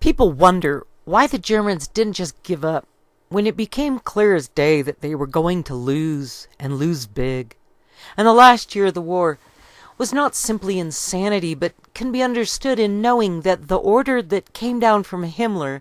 People wonder why the Germans didn't just give up when it became clear as day that they were going to lose, and lose big. And the last year of the war was not simply insanity, but can be understood in knowing that the order that came down from Himmler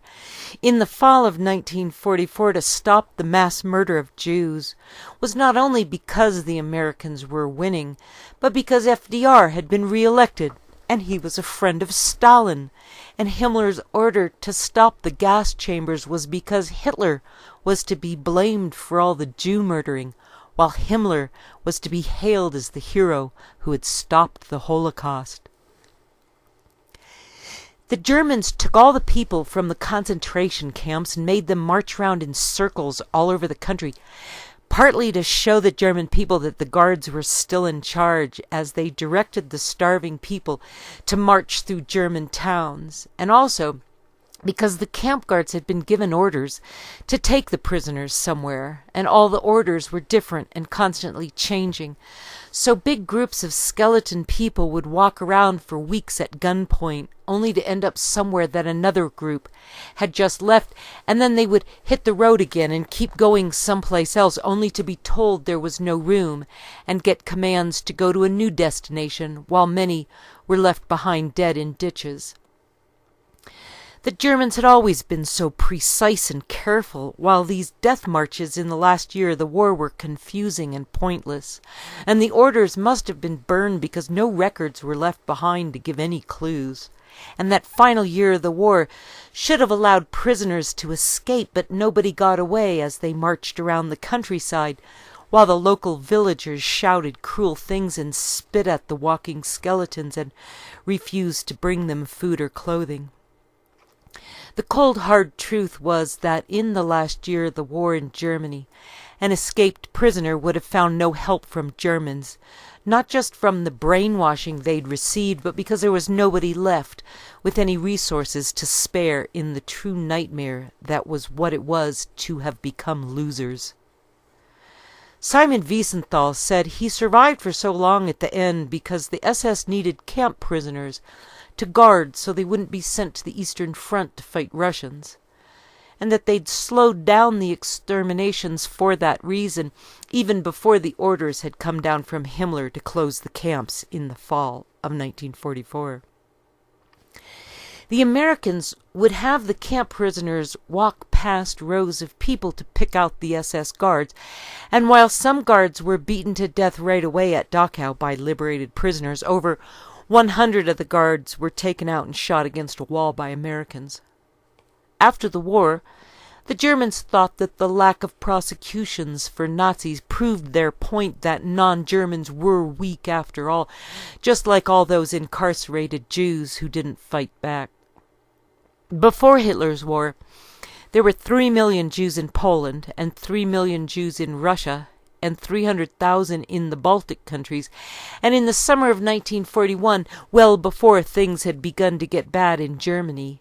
in the fall of 1944 to stop the mass murder of Jews was not only because the Americans were winning, but because FDR had been re-elected and he was a friend of Stalin, and Himmler's order to stop the gas chambers was because Hitler was to be blamed for all the Jew murdering, while Himmler was to be hailed as the hero who had stopped the Holocaust. The Germans took all the people from the concentration camps and made them march around in circles all over the country, partly to show the German people that the guards were still in charge as they directed the starving people to march through German towns, and also because the camp guards had been given orders to take the prisoners somewhere, and all the orders were different and constantly changing. So big groups of skeleton people would walk around for weeks at gunpoint, only to end up somewhere that another group had just left, and then they would hit the road again and keep going someplace else, only to be told there was no room, and get commands to go to a new destination, while many were left behind dead in ditches. The Germans had always been so precise and careful, while these death marches in the last year of the war were confusing and pointless, and the orders must have been burned because no records were left behind to give any clues. And that final year of the war should have allowed prisoners to escape, but nobody got away as they marched around the countryside, while the local villagers shouted cruel things and spit at the walking skeletons and refused to bring them food or clothing. The cold, hard truth was that in the last year of the war in Germany, an escaped prisoner would have found no help from Germans, not just from the brainwashing they'd received, but because there was nobody left with any resources to spare in the true nightmare that was what it was to have become losers. Simon Wiesenthal said he survived for so long at the end because the SS needed camp prisoners to guard so they wouldn't be sent to the Eastern Front to fight Russians, and that they'd slowed down the exterminations for that reason, even before the orders had come down from Himmler to close the camps in the fall of 1944. The Americans would have the camp prisoners walk past rows of people to pick out the SS guards, and while some guards were beaten to death right away at Dachau by liberated prisoners, over 100 of the guards were taken out and shot against a wall by Americans. After the war, the Germans thought that the lack of prosecutions for Nazis proved their point that non-Germans were weak after all, just like all those incarcerated Jews who didn't fight back. Before Hitler's war, there were 3 million Jews in Poland and 3 million Jews in Russia, and 300,000 in the Baltic countries, and in the summer of 1941, well before things had begun to get bad in Germany,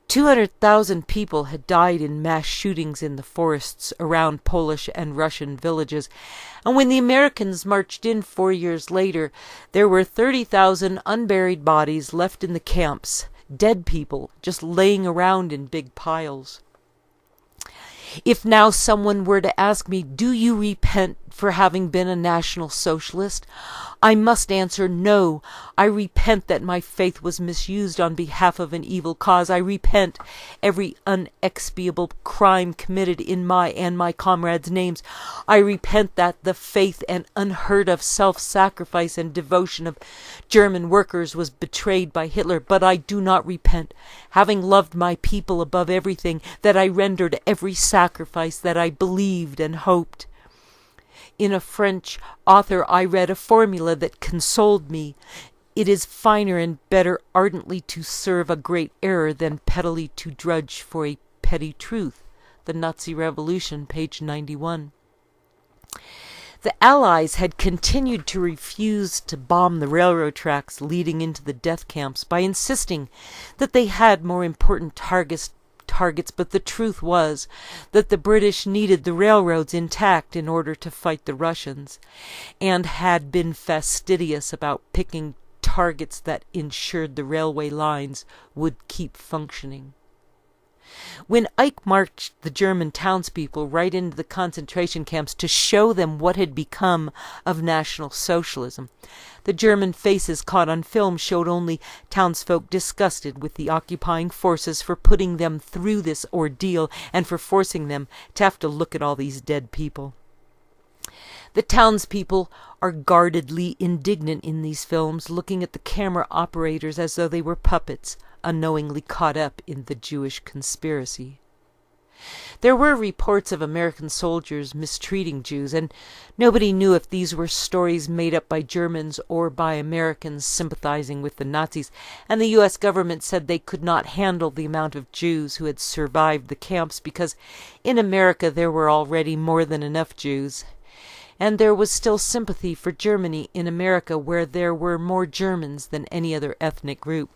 200,000 people had died in mass shootings in the forests around Polish and Russian villages, and when the Americans marched in 4 years later, there were 30,000 unburied bodies left in the camps, dead people just laying around in big piles. If now someone were to ask me, do you repent for having been a National Socialist? I must answer no. I repent that my faith was misused on behalf of an evil cause. I repent every unexpiable crime committed in my and my comrades' names. I repent that the faith and unheard of self-sacrifice and devotion of German workers was betrayed by Hitler, but I do not repent, having loved my people above everything, that I rendered every sacrifice that I believed and hoped. In a French author I read a formula that consoled me. It is finer and better ardently to serve a great error than pettily to drudge for a petty truth. The Nazi Revolution, page 91. The Allies had continued to refuse to bomb the railroad tracks leading into the death camps by insisting that they had more important targets, but the truth was that the British needed the railroads intact in order to fight the Russians, and had been fastidious about picking targets that ensured the railway lines would keep functioning. When Ike marched the German townspeople right into the concentration camps to show them what had become of National Socialism, the German faces caught on film showed only townsfolk disgusted with the occupying forces for putting them through this ordeal and for forcing them to have to look at all these dead people. The townspeople are guardedly indignant in these films, looking at the camera operators as though they were puppets, unknowingly caught up in the Jewish conspiracy. There were reports of American soldiers mistreating Jews, and nobody knew if these were stories made up by Germans or by Americans sympathizing with the Nazis, and the U.S. government said they could not handle the amount of Jews who had survived the camps because in America there were already more than enough Jews. And there was still sympathy for Germany in America where there were more Germans than any other ethnic group.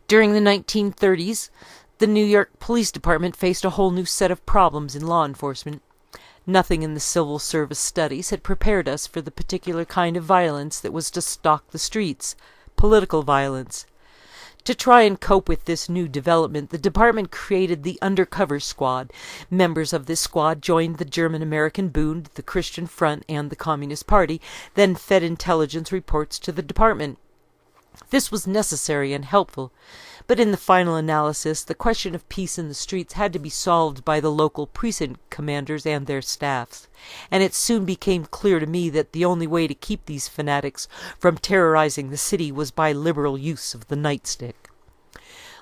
During the 1930s, the New York Police Department faced a whole new set of problems in law enforcement. Nothing in the civil service studies had prepared us for the particular kind of violence that was to stalk the streets, political violence. To try and cope with this new development, the department created the Undercover Squad. Members of this squad joined the German-American Bund, the Christian Front, and the Communist Party, then fed intelligence reports to the department. This was necessary and helpful, but in the final analysis, the question of peace in the streets had to be solved by the local precinct commanders and their staffs, and it soon became clear to me that the only way to keep these fanatics from terrorizing the city was by liberal use of the nightstick.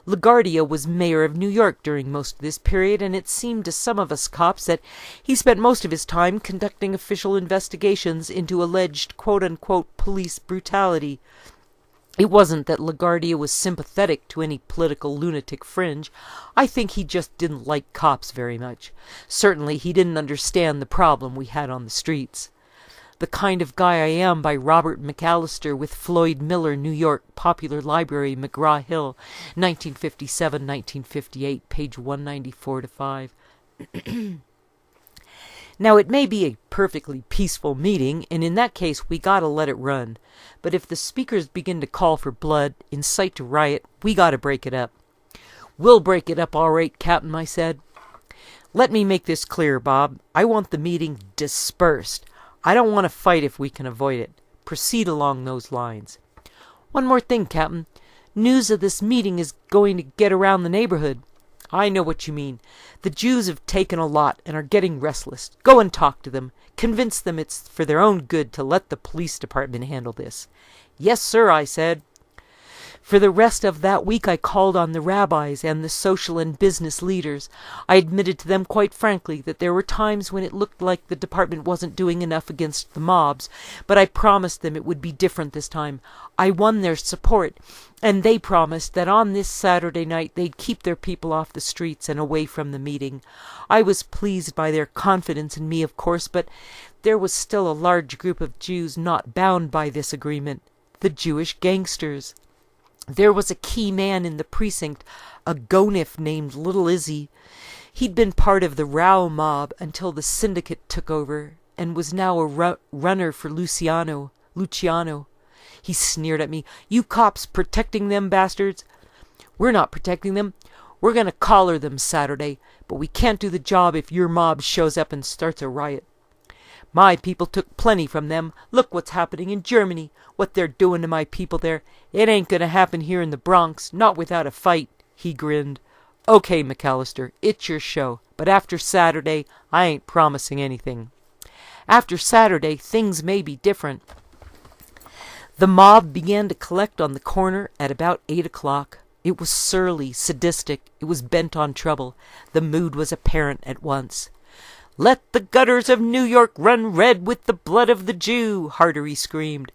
LaGuardia was mayor of New York during most of this period, and it seemed to some of us cops that he spent most of his time conducting official investigations into alleged quote-unquote police brutality. It wasn't that LaGuardia was sympathetic to any political lunatic fringe. I think he just didn't like cops very much. Certainly he didn't understand the problem we had on the streets. The Kind of Guy I Am by Robert McAllister with Floyd Miller, New York, Popular Library, McGraw-Hill, 1957-1958, page 194-5. Now, it may be a perfectly peaceful meeting, and in that case we gotta let it run. But if the speakers begin to call for blood, incite to riot, we gotta break it up. We'll break it up all right, Captain, I said. Let me make this clear, Bob. I want the meeting dispersed. I don't want to fight if we can avoid it. Proceed along those lines. One more thing, Captain. News of this meeting is going to get around the neighborhood. I know what you mean. The Jews have taken a lot and are getting restless. Go and talk to them. Convince them it's for their own good to let the police department handle this. Yes, sir, I said. For the rest of that week I called on the rabbis and the social and business leaders. I admitted to them quite frankly that there were times when it looked like the department wasn't doing enough against the mobs, but I promised them it would be different this time. I won their support, and they promised that on this Saturday night they'd keep their people off the streets and away from the meeting. I was pleased by their confidence in me, of course, but there was still a large group of Jews not bound by this agreement, the Jewish gangsters. There was a key man in the precinct, a gonif named Little Izzy. He'd been part of the Rao mob until the syndicate took over, and was now a runner for Luciano. He sneered at me. You cops protecting them bastards? We're not protecting them. We're going to collar them Saturday, but we can't do the job if your mob shows up and starts a riot. My people took plenty from them. Look what's happening in Germany, what they're doing to my people there. It ain't gonna happen here in the Bronx, not without a fight. He grinned. Okay, McAllister, it's your show, but after Saturday, I ain't promising anything. After Saturday, things may be different. The mob began to collect on the corner at about 8 o'clock. It was surly, sadistic. It was bent on trouble. The mood was apparent at once. Let the gutters of New York run red with the blood of the Jew, Hartery screamed.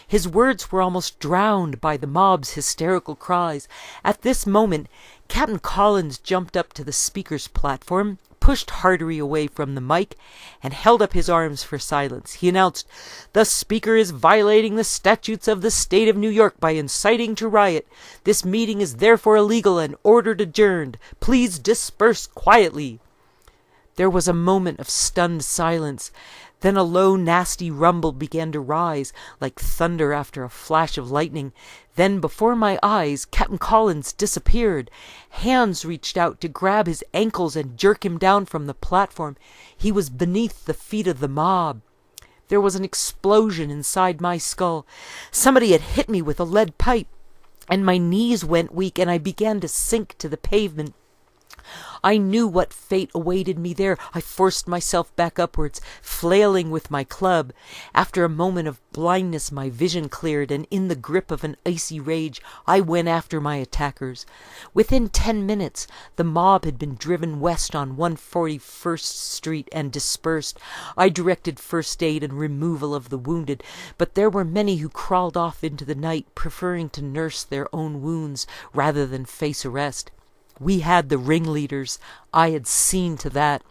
His words were almost drowned by the mob's hysterical cries. At this moment, Captain Collins jumped up to the speaker's platform, pushed Hartery away from the mic, and held up his arms for silence. He announced, "The speaker is violating the statutes of the state of New York by inciting to riot. This meeting is therefore illegal and ordered adjourned. Please disperse quietly." There was a moment of stunned silence. Then a low, nasty rumble began to rise, like thunder after a flash of lightning. Then, before my eyes, Captain Collins disappeared. Hands reached out to grab his ankles and jerk him down from the platform. He was beneath the feet of the mob. There was an explosion inside my skull. Somebody had hit me with a lead pipe, and my knees went weak, and I began to sink to the pavement. I knew what fate awaited me there. I forced myself back upwards, flailing with my club. After a moment of blindness, my vision cleared, and in the grip of an icy rage, I went after my attackers. Within 10 minutes, the mob had been driven west on 141st Street and dispersed. I directed first aid and removal of the wounded, but there were many who crawled off into the night, preferring to nurse their own wounds rather than face arrest. We had the ringleaders. I had seen to that.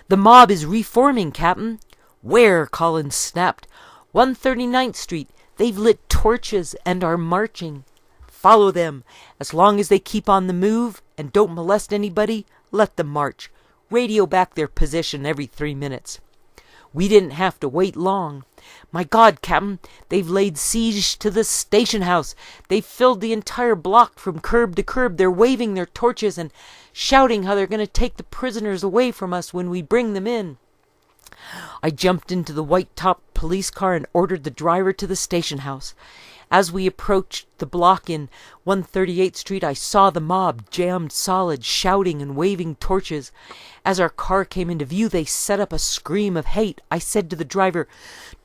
"The mob is reforming, Captain." "Where?" Collins snapped. 139th Street. They've lit torches and are marching." "Follow them. As long as they keep on the move and don't molest anybody, let them march. Radio back their position every 3 minutes." We didn't have to wait long. "My God, Captain, they've laid siege to the station house. They've filled the entire block from curb to curb. They're waving their torches and shouting how they're going to take the prisoners away from us when we bring them in." I jumped into the white-topped police car and ordered the driver to the station house. As we approached the block in 138th Street, I saw the mob jammed solid, shouting and waving torches. As our car came into view, they set up a scream of hate. I said to the driver,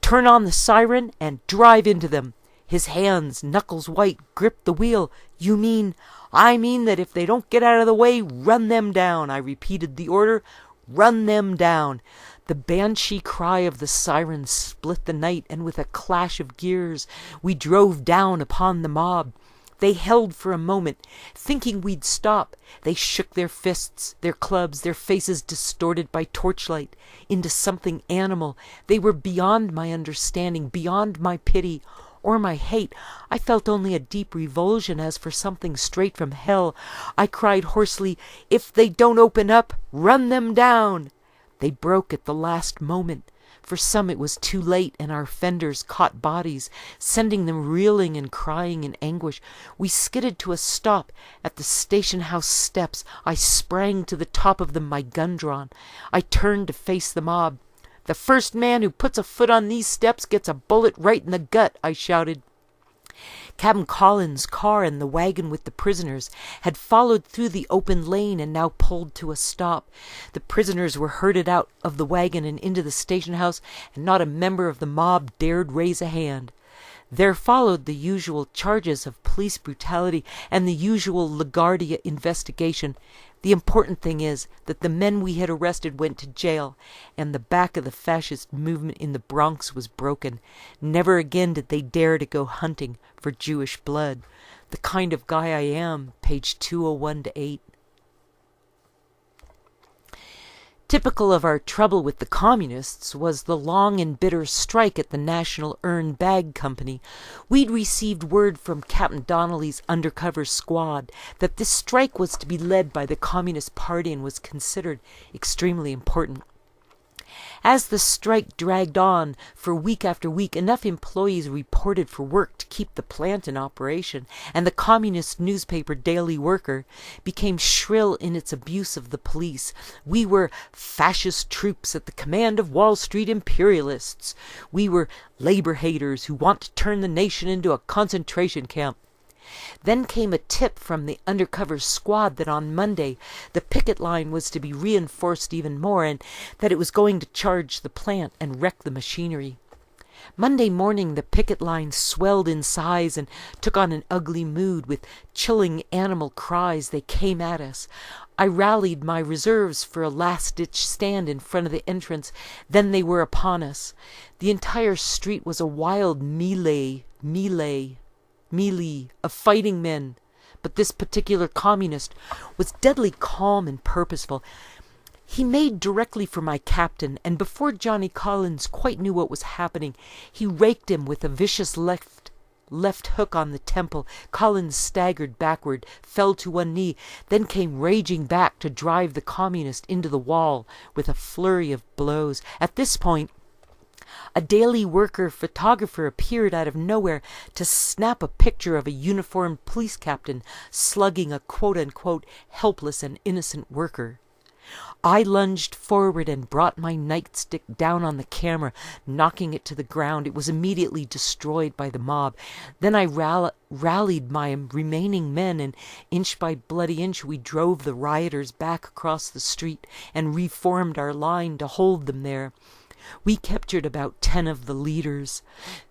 "Turn on the siren and drive into them." His hands, knuckles white, gripped the wheel. "You mean—" "I mean that if they don't get out of the way, run them down." I repeated the order. "Run them down." The banshee cry of the siren split the night, and with a clash of gears, we drove down upon the mob. They held for a moment, thinking we'd stop. They shook their fists, their clubs, their faces distorted by torchlight, into something animal. They were beyond my understanding, beyond my pity or my hate. I felt only a deep revulsion as for something straight from hell. I cried hoarsely, "If they don't open up, run them down." They broke at the last moment. For some it was too late, and our fenders caught bodies, sending them reeling and crying in anguish. We skidded to a stop at the station house steps. I sprang to the top of them, my gun drawn. I turned to face the mob. "The first man who puts a foot on these steps gets a bullet right in the gut," I shouted. Captain Collins' car and the wagon with the prisoners had followed through the open lane and now pulled to a stop. The prisoners were herded out of the wagon and into the station house, and not a member of the mob dared raise a hand. There followed the usual charges of police brutality and the usual LaGuardia investigation. The important thing is that the men we had arrested went to jail, and the back of the fascist movement in the Bronx was broken. Never again did they dare to go hunting for Jewish blood. The kind of guy I am, page 201-8. Typical of our trouble with the communists was the long and bitter strike at the National Urn Bag Company. We'd received word from Captain Donnelly's undercover squad that this strike was to be led by the Communist Party and was considered extremely important. As the strike dragged on for week after week, enough employees reported for work to keep the plant in operation, and the communist newspaper Daily Worker became shrill in its abuse of the police. We were fascist troops at the command of Wall Street imperialists. We were labor haters who want to turn the nation into a concentration camp. Then came a tip from the undercover squad that on Monday the picket line was to be reinforced even more, and that it was going to charge the plant and wreck the machinery. Monday morning the picket line swelled in size and took on an ugly mood. With chilling animal cries they came at us. I rallied my reserves for a last-ditch stand in front of the entrance. Then they were upon us. The entire street was a wild melee of fighting men, but this particular communist was deadly calm and purposeful. He made directly for my captain, and before Johnny Collins quite knew what was happening, he raked him with a vicious left left hook on the temple. Collins staggered backward, fell to one knee, then came raging back to drive the communist into the wall with a flurry of blows. At this point, a daily worker photographer appeared out of nowhere to snap a picture of a uniformed police captain slugging a quote-unquote helpless and innocent worker. I lunged forward and brought my nightstick down on the camera, knocking it to the ground. It was immediately destroyed by the mob. Then I rallied my remaining men, and inch by bloody inch we drove the rioters back across the street and reformed our line to hold them there. We captured about 10 of the leaders.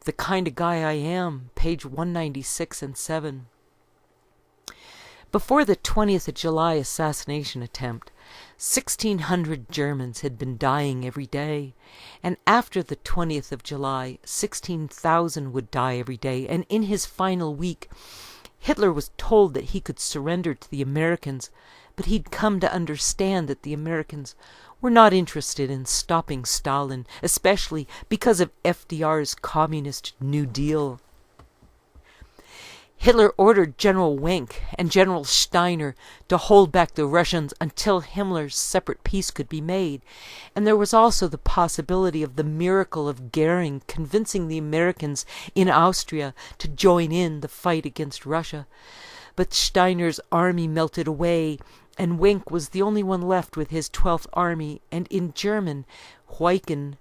The kind of guy I am, page 196 and 7. Before the 20th of July assassination attempt, 1,600 Germans had been dying every day, and after the 20th of July, 16,000 would die every day, and in his final week, Hitler was told that he could surrender to the Americans, but he'd come to understand that the Americans were not interested in stopping Stalin, especially because of FDR's communist New Deal. Hitler ordered General Wenck and General Steiner to hold back the Russians until Himmler's separate peace could be made, and there was also the possibility of the miracle of Goering convincing the Americans in Austria to join in the fight against Russia. But Steiner's army melted away, and Wenck was the only one left with his 12th Army, and in German, weichen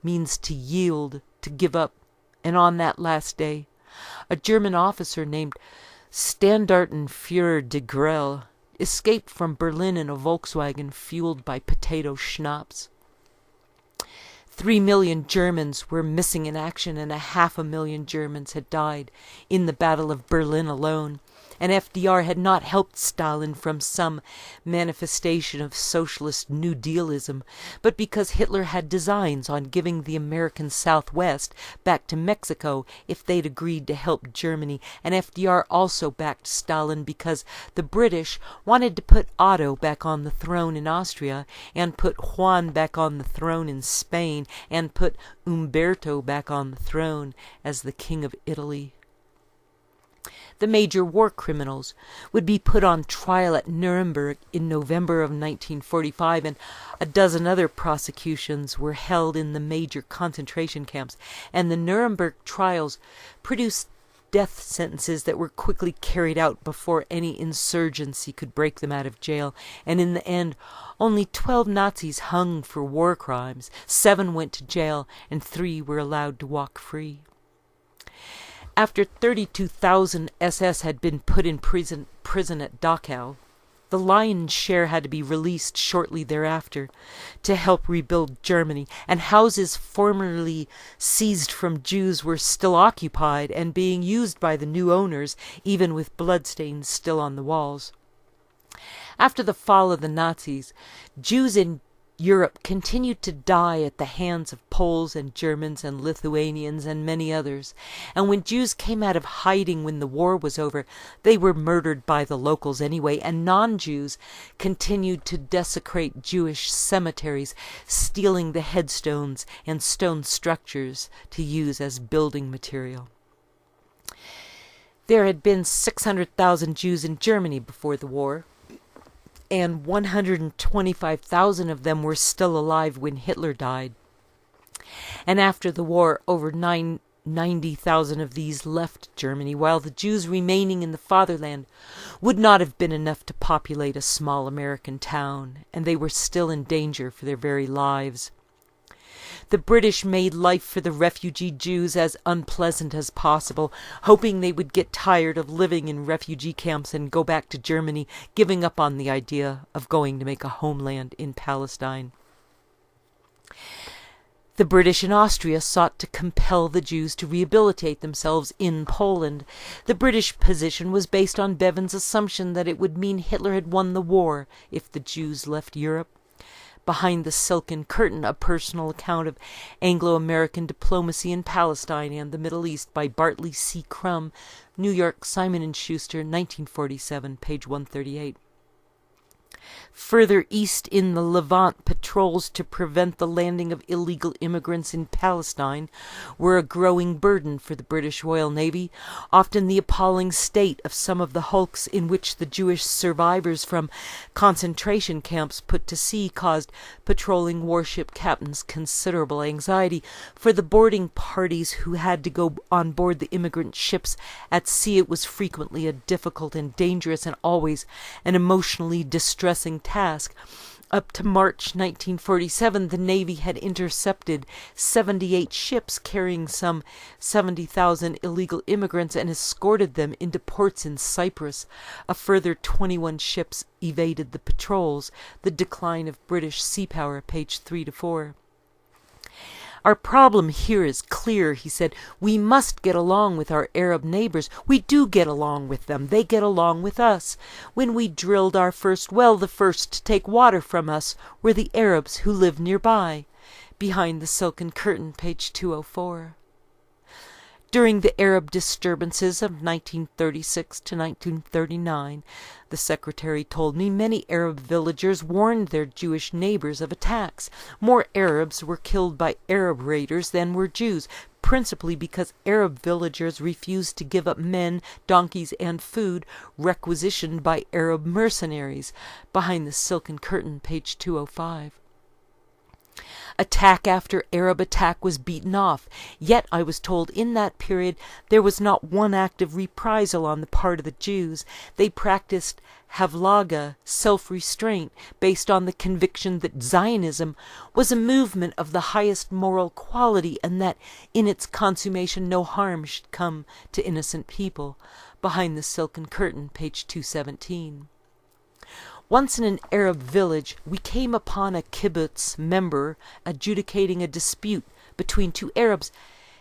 means to yield, to give up. And on that last day, a German officer named Standartenführer de Grelle escaped from Berlin in a Volkswagen fueled by potato schnapps. 3 million Germans were missing in action, and 500,000 Germans had died in the Battle of Berlin alone. And FDR had not helped Stalin from some manifestation of socialist New Dealism, but because Hitler had designs on giving the American Southwest back to Mexico if they'd agreed to help Germany, and FDR also backed Stalin because the British wanted to put Otto back on the throne in Austria, and put Juan back on the throne in Spain, and put Umberto back on the throne as the King of Italy. The major war criminals would be put on trial at Nuremberg in November of 1945, and a dozen other prosecutions were held in the major concentration camps, and the Nuremberg trials produced death sentences that were quickly carried out before any insurgency could break them out of jail, and in the end, only 12 Nazis hung for war crimes, 7 went to jail, and 3 were allowed to walk free. After 32,000 SS had been put in prison at Dachau, the lion's share had to be released shortly thereafter to help rebuild Germany, and houses formerly seized from Jews were still occupied and being used by the new owners, even with bloodstains still on the walls. After the fall of the Nazis, Jews in Europe continued to die at the hands of Poles and Germans and Lithuanians and many others, and when Jews came out of hiding when the war was over, they were murdered by the locals anyway, and non-Jews continued to desecrate Jewish cemeteries, stealing the headstones and stone structures to use as building material. There had been 600,000 Jews in Germany before the war, and 125,000 of them were still alive when Hitler died. And after the war, over 90,000 of these left Germany, while the Jews remaining in the fatherland would not have been enough to populate a small American town, and they were still in danger for their very lives. The British made life for the refugee Jews as unpleasant as possible, hoping they would get tired of living in refugee camps and go back to Germany, giving up on the idea of going to make a homeland in Palestine. The British in Austria sought to compel the Jews to rehabilitate themselves in Poland. The British position was based on Bevan's assumption that it would mean Hitler had won the war if the Jews left Europe. Behind the Silken Curtain, a personal account of Anglo-American diplomacy in Palestine and the Middle East by Bartley C. Crum, New York, Simon & Schuster, 1947, page 138. Further east in the Levant, patrols to prevent the landing of illegal immigrants in Palestine were a growing burden for the British Royal Navy. Often the appalling state of some of the hulks in which the Jewish survivors from concentration camps put to sea caused patrolling warship captains considerable anxiety. For the boarding parties who had to go on board the immigrant ships at sea, it was frequently a difficult and dangerous and always an emotionally distressing task. Up to March 1947, the Navy had intercepted 78 ships carrying some 70,000 illegal immigrants and escorted them into ports in Cyprus. A further 21 ships evaded the patrols. The decline of British sea power, page 3 to 4. Our problem here is clear, he said. We must get along with our Arab neighbors. We do get along with them. They get along with us. When we drilled our first well, the first to take water from us were the Arabs who lived nearby. Behind the Silken Curtain, page 204. During the Arab disturbances of 1936 to 1939, the secretary told me, many Arab villagers warned their Jewish neighbors of attacks. More Arabs were killed by Arab raiders than were Jews, principally because Arab villagers refused to give up men, donkeys, and food requisitioned by Arab mercenaries. Behind the Silken Curtain, page 205. Attack after Arab attack was beaten off, yet I was told in that period there was not one act of reprisal on the part of the Jews. They practiced havlaga, self-restraint, based on the conviction that Zionism was a movement of the highest moral quality and that in its consummation no harm should come to innocent people. Behind the Silken Curtain, page 217. Once in an Arab village, we came upon a kibbutz member adjudicating a dispute between two Arabs,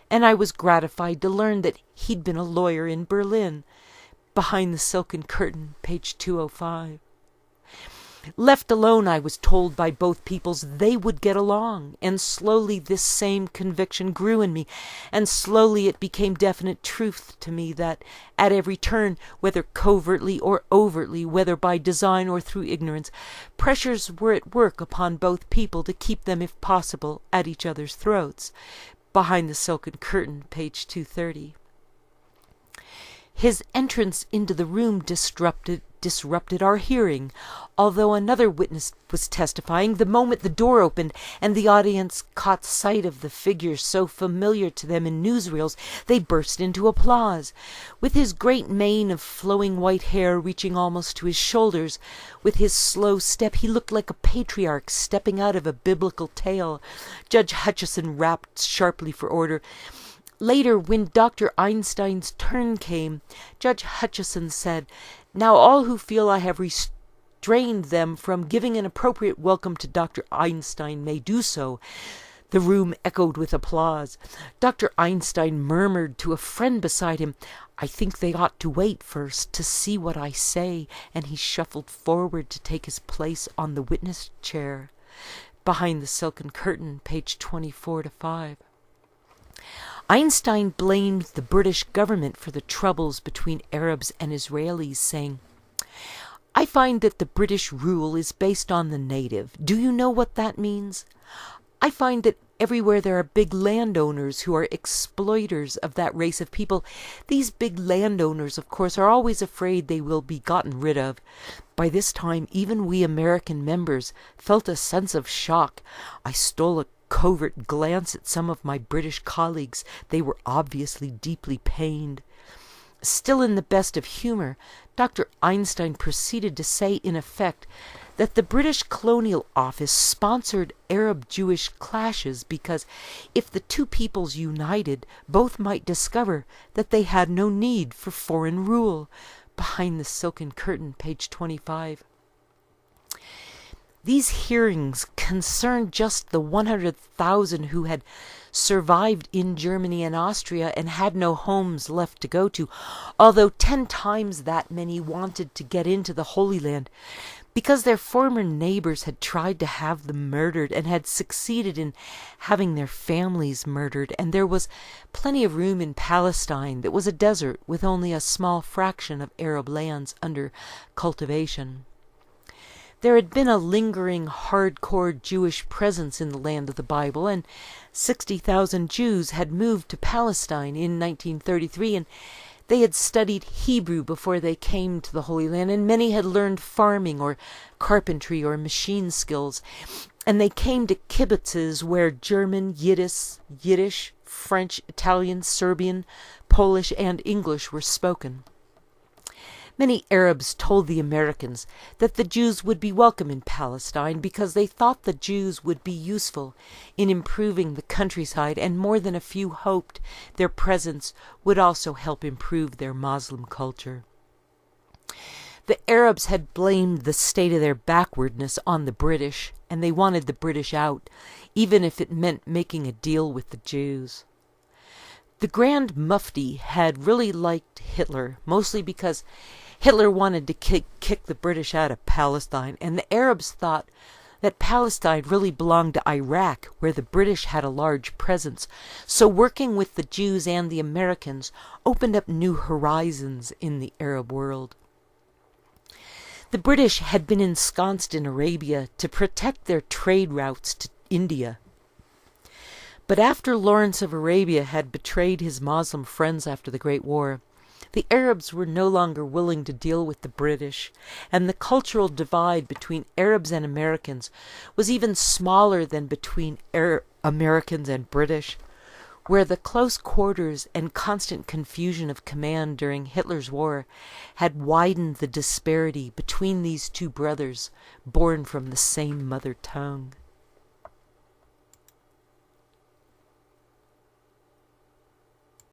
and I was gratified to learn that he'd been a lawyer in Berlin. Behind the Silken Curtain, page 205. Left alone, I was told by both peoples they would get along, and slowly this same conviction grew in me, and slowly it became definite truth to me that at every turn, whether covertly or overtly, whether by design or through ignorance, pressures were at work upon both people to keep them, if possible, at each other's throats. Behind the Silken Curtain, page 230. His entrance into the room disrupted our hearing. Although another witness was testifying, the moment the door opened and the audience caught sight of the figure so familiar to them in newsreels, they burst into applause. With his great mane of flowing white hair reaching almost to his shoulders, with his slow step, he looked like a patriarch stepping out of a biblical tale. Judge Hutchison rapped sharply for order. Later, when Dr. Einstein's turn came, Judge Hutchison said, "Now all who feel I have restrained them from giving an appropriate welcome to Dr. Einstein may do so." The room echoed with applause. Dr. Einstein murmured to a friend beside him, "I think they ought to wait first to see what I say," and he shuffled forward to take his place on the witness chair. Behind the Silken Curtain, page 24 to 5. Einstein blamed the British government for the troubles between Arabs and Israelis, saying, "I find that the British rule is based on the native. Do you know what that means? I find that everywhere there are big landowners who are exploiters of that race of people. These big landowners, of course, are always afraid they will be gotten rid of." By this time, even we American members felt a sense of shock. I stole a covert glance at some of my British colleagues. They were obviously deeply pained. Still in the best of humor, Dr. Einstein proceeded to say, in effect, that the British Colonial Office sponsored Arab-Jewish clashes because if the two peoples united, both might discover that they had no need for foreign rule. Behind the Silken Curtain, page 25. These hearings concerned just the 100,000 who had survived in Germany and Austria and had no homes left to go to, although 10 times that many wanted to get into the Holy Land because their former neighbors had tried to have them murdered and had succeeded in having their families murdered, and there was plenty of room in Palestine that was a desert with only a small fraction of Arab lands under cultivation. There had been a lingering hardcore Jewish presence in the land of the Bible, and 60,000 Jews had moved to Palestine in 1933, and they had studied Hebrew before they came to the Holy Land, and many had learned farming or carpentry or machine skills, and they came to kibbutzes where German, Yiddish, French, Italian, Serbian, Polish, and English were spoken. Many Arabs told the Americans that the Jews would be welcome in Palestine because they thought the Jews would be useful in improving the countryside, and more than a few hoped their presence would also help improve their Muslim culture. The Arabs had blamed the state of their backwardness on the British, and they wanted the British out, even if it meant making a deal with the Jews. The Grand Mufti had really liked Hitler, mostly because Hitler wanted to kick the British out of Palestine, and the Arabs thought that Palestine really belonged to Iraq, where the British had a large presence. So working with the Jews and the Americans opened up new horizons in the Arab world. The British had been ensconced in Arabia to protect their trade routes to India. But after Lawrence of Arabia had betrayed his Muslim friends after the Great War, the Arabs were no longer willing to deal with the British, and the cultural divide between Arabs and Americans was even smaller than between Americans and British, where the close quarters and constant confusion of command during Hitler's war had widened the disparity between these two brothers born from the same mother tongue.